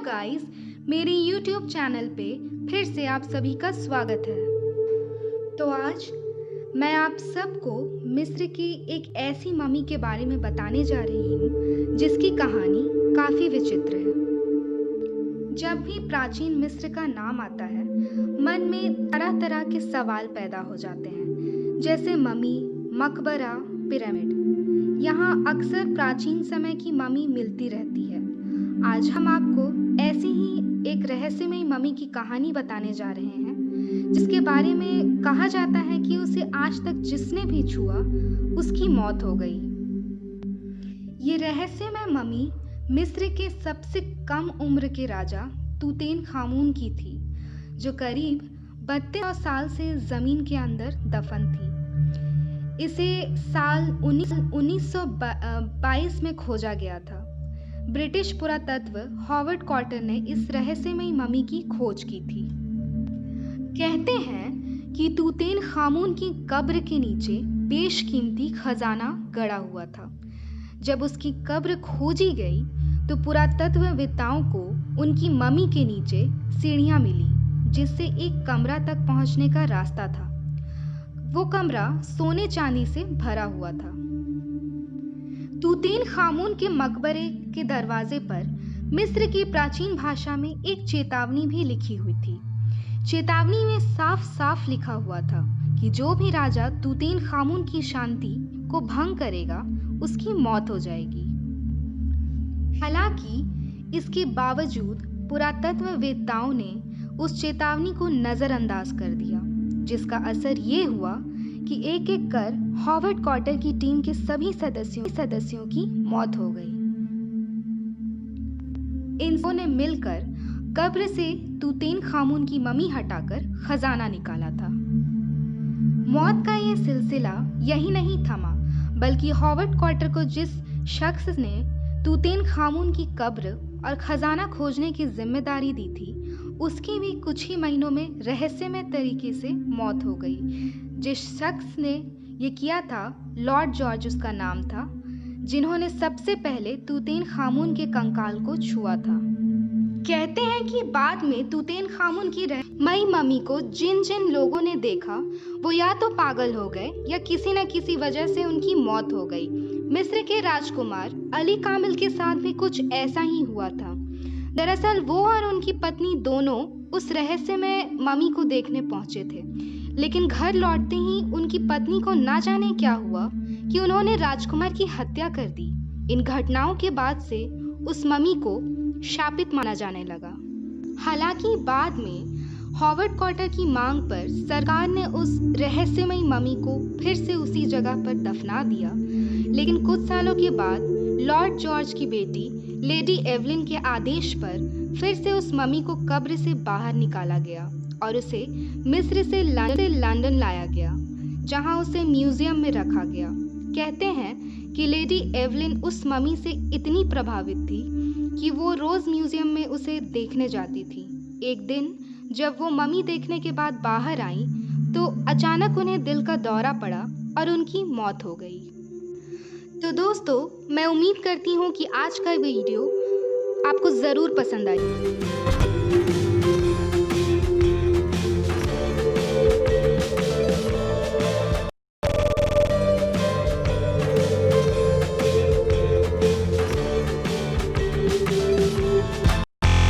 Guys, मेरे YouTube channel पे फिर से आप सभी का स्वागत है। तो आज मैं आप सबको मिस्र की एक ऐसी मम्मी के बारे में बताने जा रही हूँ जिसकी कहानी काफ़ी विचित्र है। जब भी प्राचीन मिस्र का नाम आता है, मन में तरह तरह के सवाल पैदा हो जाते हैं, जैसे मम्मी, मकबरा, पिरामिड। यहाँ अक्सर प्राचीन समय की मम्मी मिलती रहती है। आज हम आपको ऐसी ही एक रहस्यमयी मम्मी की कहानी बताने जा रहे हैं, जिसके बारे में कहा जाता है कि उसे आज तक जिसने भी छुआ, उसकी मौत हो गई। ये रहस्यमय मम्मी मिस्र के सबसे कम उम्र के राजा तूतेनखामुन की थी, जो करीब 3200 साल से जमीन के अंदर दफन थी। इसे साल 1922 में खोजा गया था। ब्रिटिश पुरातत्व हॉवर्ड कार्टर ने इस रहस्यमयी मम्मी की खोज की थी। कहते हैं कि तूतेनखामुन की कब्र के नीचे बेशकीमती खजाना गड़ा हुआ था। जब उसकी कब्र खोजी गई तो पुरातत्ववेत्ताओं को उनकी मम्मी के नीचे सीढ़ियां मिली, जिससे एक कमरा तक पहुंचने का रास्ता था। वो कमरा सोने चांदी से भरा हुआ था। तूतेनखामुन के मकबरे के दरवाजे पर मिस्र की प्राचीन भाषा में एक चेतावनी भी लिखी हुई थी। चेतावनी में साफ साफ लिखा हुआ था कि जो भी राजा तूतेनखामुन की शांति को भंग करेगा, उसकी मौत हो जाएगी। हालांकि इसके बावजूद पुरातत्ववेत्ताओं ने उस चेतावनी को नजरअंदाज कर दिया, जिसका असर ये हुआ कि एक एक कर हॉवर्ड कार्टर की टीम के सभी सदस्यों की मौत हो गई। इन सबों ने मिलकर कब्र से तूतेनखामुन की मम्मी हटाकर खजाना निकाला था। मौत का ये सिलसिला यही नहीं थमा, बल्कि हॉवर्ड कार्टर को जिस शख्स ने तूतेनखामुन की कब्र और खजाना खोजने की जिम्मेदारी दी थी, उसकी भी कुछ ही महीनों में रहस्यमय तरीके से मौत हो गई। जिस शख्स ने ये किया था, लॉर्ड जॉर्ज उसका नाम था, जिन्होंने सबसे पहले तूतेनखामुन के कंकाल को छुआ था। कहते हैं कि बाद में तूतेनखामुन की रहस्यमयी मम्मी को जिन जिन लोगों ने देखा, वो या तो पागल हो गए या किसी न किसी वजह से उनकी मौत हो गई। मिस्र के राजकुमार अली कामिल के साथ भी कुछ ऐसा ही हुआ था। दरअसल वो और उनकी पत्नी दोनों उस रहस्यमय मम्मी को देखने पहुंचे थे, लेकिन घर लौटते ही उनकी पत्नी को ना जाने क्या हुआ कि उन्होंने राजकुमार की हत्या कर दी। इन घटनाओं के बाद से उस मम्मी को शापित माना जाने लगा। हालांकि बाद में हॉवर्ड कार्टर की मांग पर सरकार ने उस रहस्यमयी मम्मी को फिर से उसी जगह पर दफना दिया, लेकिन कुछ सालों के बाद लॉर्ड जॉर्ज की बेटी लेडी एवलिन के आदेश पर फिर से उस मम्मी को कब्र से बाहर निकाला गया और उसे मिस्र से लंदन लाया गया, जहां उसे म्यूजियम में रखा गया। कहते हैं कि लेडी एवलिन उस मम्मी से इतनी प्रभावित थी कि वो रोज म्यूजियम में उसे देखने जाती थी। एक दिन जब वो मम्मी देखने के बाद बाहर आई, तो अचानक उन्हें दिल का दौरा पड़ा और उनकी मौत हो गई। तो दोस्तों, मैं उम्मीद करती हूँ कि आज का वीडियो आपको ज़रूर पसंद आई।